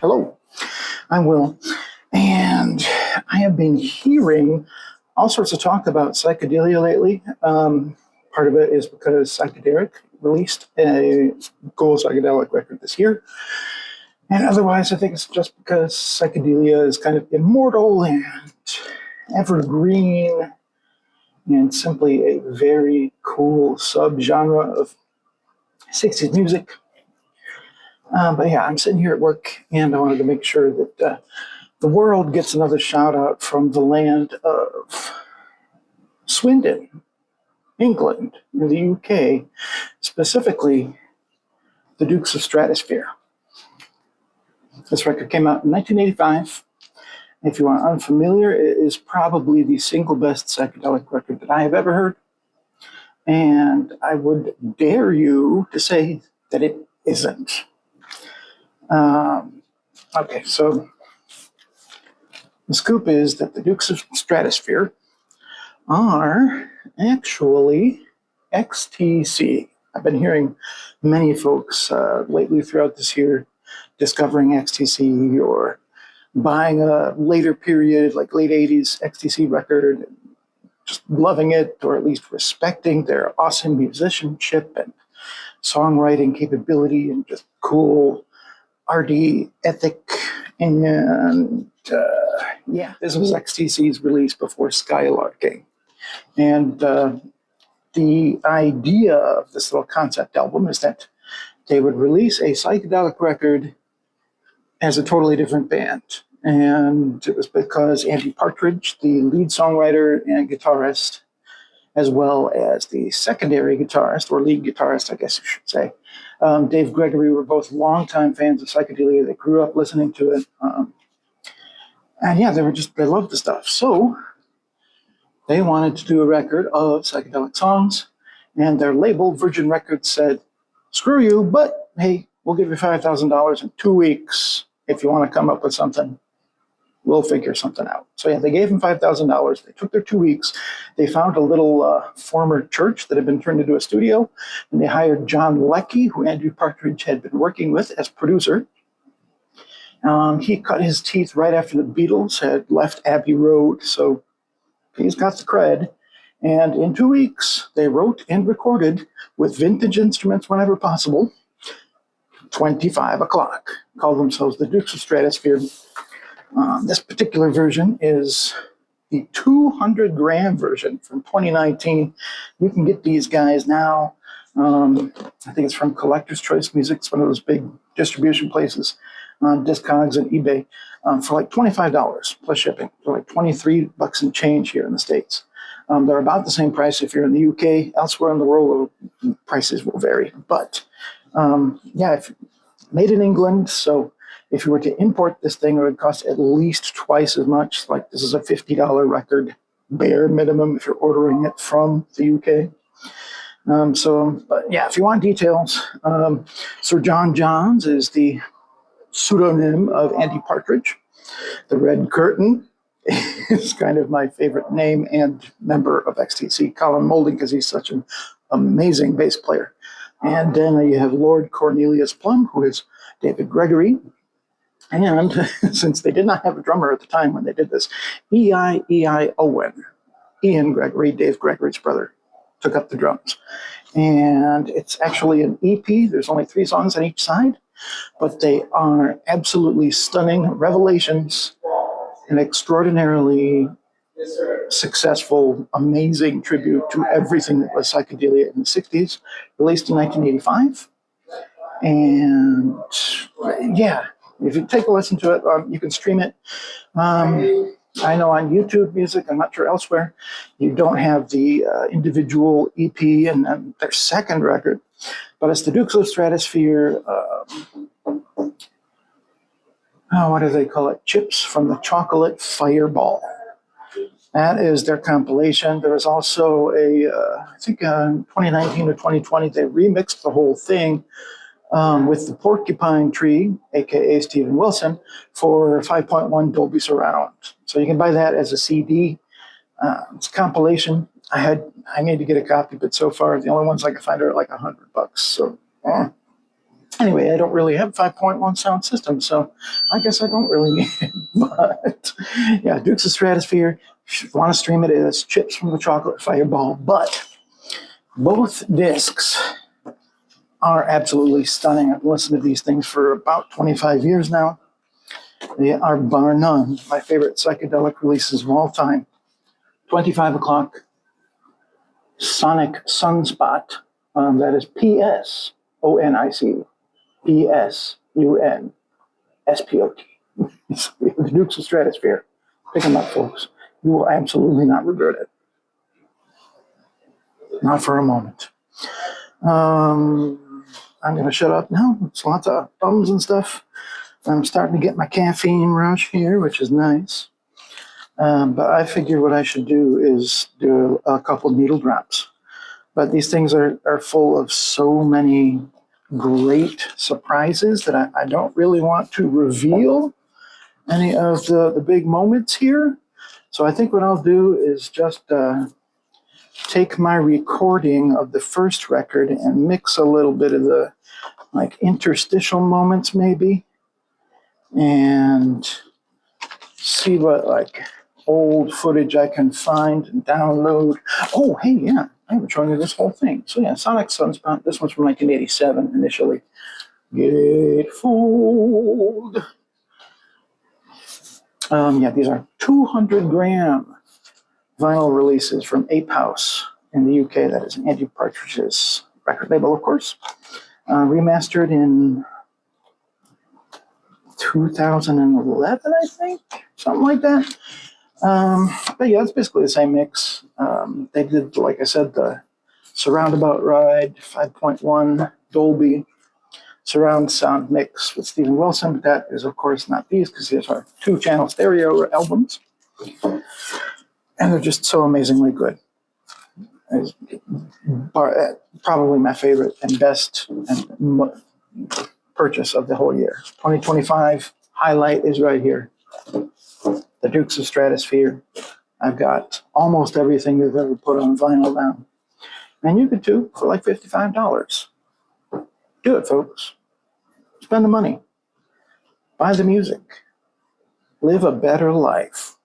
Hello, I'm Will, and I have been hearing all sorts of talk about psychedelia lately. Part of it is because Psychedelic released a gold psychedelic record this year, and otherwise, I think it's just because psychedelia is kind of immortal and evergreen and simply a very cool subgenre of 60s music. But yeah, I'm sitting here at work, and I wanted to make sure that the world gets another shout out from the land of Swindon, England, in the UK, specifically the Dukes of Stratosphear. This record came out in 1985. If you are unfamiliar, it is probably the single best psychedelic record that I have ever heard. And I would dare you to say that it isn't. Okay, so the scoop is that the Dukes of Stratosphear are actually XTC. I've been hearing many folks lately throughout this year discovering XTC or buying a later period, like late 80s XTC record, just loving it, or at least respecting their awesome musicianship and songwriting capability and just cool arty ethic. And yeah, this was XTC's release before Skylarking. And the idea of this little concept album is that they would release a psychedelic record as a totally different band. And it was because Andy Partridge, the lead songwriter and guitarist, as well as the secondary guitarist, or lead guitarist, I guess you should say, Dave Gregory, were both longtime fans of psychedelia. They grew up listening to it. And yeah, they loved the stuff. So they wanted to do a record of psychedelic songs, and their label, Virgin Records, said, screw you, but hey, we'll give you $5,000 in 2 weeks if you want to come up with something. We'll figure something out. So yeah, they gave him $5,000. They took their 2 weeks. They found a little former church that had been turned into a studio, and they hired John Leckie, who Andrew Partridge had been working with as producer. He cut his teeth right after the Beatles had left Abbey Road, so he's got the cred. And in 2 weeks, they wrote and recorded, with vintage instruments whenever possible, 25 o'clock. Called themselves the Dukes of Stratosphear. This particular version is the 200-gram version from 2019. You can get these guys now. I think it's from Collector's Choice Music. It's one of those big distribution places on Discogs and eBay for like $25 plus shipping. For like $23 and change here in the States. They're about the same price if you're in the UK. Elsewhere in the world, prices will vary. But yeah, made in England, so if you were to import this thing, it would cost at least twice as much. Like, this is a $50 record, bare minimum, if you're ordering it from the UK. But yeah, if you want details, Sir John Johns is the pseudonym of Andy Partridge. The Red Curtain is kind of my favorite name and member of XTC, Colin Moulding, because he's such an amazing bass player. And then you have Lord Cornelius Plum, who is David Gregory. And since they did not have a drummer at the time when they did this, E.I. Owen, Ian Gregory, Dave Gregory's brother, took up the drums. And it's actually an EP. There's only 3 songs on each side, but they are absolutely stunning revelations, an extraordinarily successful, amazing tribute to everything that was psychedelia in the 60s, released in 1985. And yeah, if you take a listen to it, you can stream it. I know on YouTube Music, I'm not sure elsewhere, you don't have the individual EP and their second record, but it's the Dukes of Stratosphear. What do they call it? Chips from the Chocolate Fireball. That is their compilation. There was also I think 2019 or 2020, they remixed the whole thing with the Porcupine Tree, aka Steven Wilson, for 5.1 Dolby Surround. So you can buy that as a CD. It's a compilation. I need to get a copy, but so far the only ones I can find are like $100. So Anyway, I don't really have 5.1 sound system, so I guess I don't really need it. But yeah, Dukes of Stratosphear. If you want to stream it as Chips from the Chocolate Fireball. But both discs are absolutely stunning. I've listened to these things for about 25 years now. They are bar none my favorite psychedelic releases of all time. 25 o'clock, Sonic Sunspot. That is PSONIC. PSUNSPOT. The Dukes of Stratosphear. Pick them up, folks. You will absolutely not regret it. Not for a moment. I'm going to shut up now. It's lots of bums and stuff. I'm starting to get my caffeine rush here, which is nice. But I figure what I should do is do a couple needle drops. But these things are full of so many great surprises that I don't really want to reveal any of the big moments here. So I think what I'll do is just take my recording of the first record and mix a little bit of the like interstitial moments maybe, and see what like old footage I can find and download. Oh, hey, yeah, I haven't shown you this whole thing. So yeah, Sonic Sunspot, this one's from 1987 initially. Get fooled. Yeah, these are 200-gram vinyl releases from Ape House in the UK. That is Andy Partridge's record label, of course. Remastered in 2011, I think, something like that. But yeah, it's basically the same mix. They did, like I said, the Surroundabout Ride 5.1 Dolby surround sound mix with Steven Wilson, but that is, of course, not these because these are 2-channel stereo albums. And they're just so amazingly good. It's probably my favorite and best purchase of the whole year. 2025 highlight is right here. The Dukes of Stratosphear. I've got almost everything they've ever put on vinyl now. And you could too for like $55. Do it, folks. Spend the money. Buy the music. Live a better life.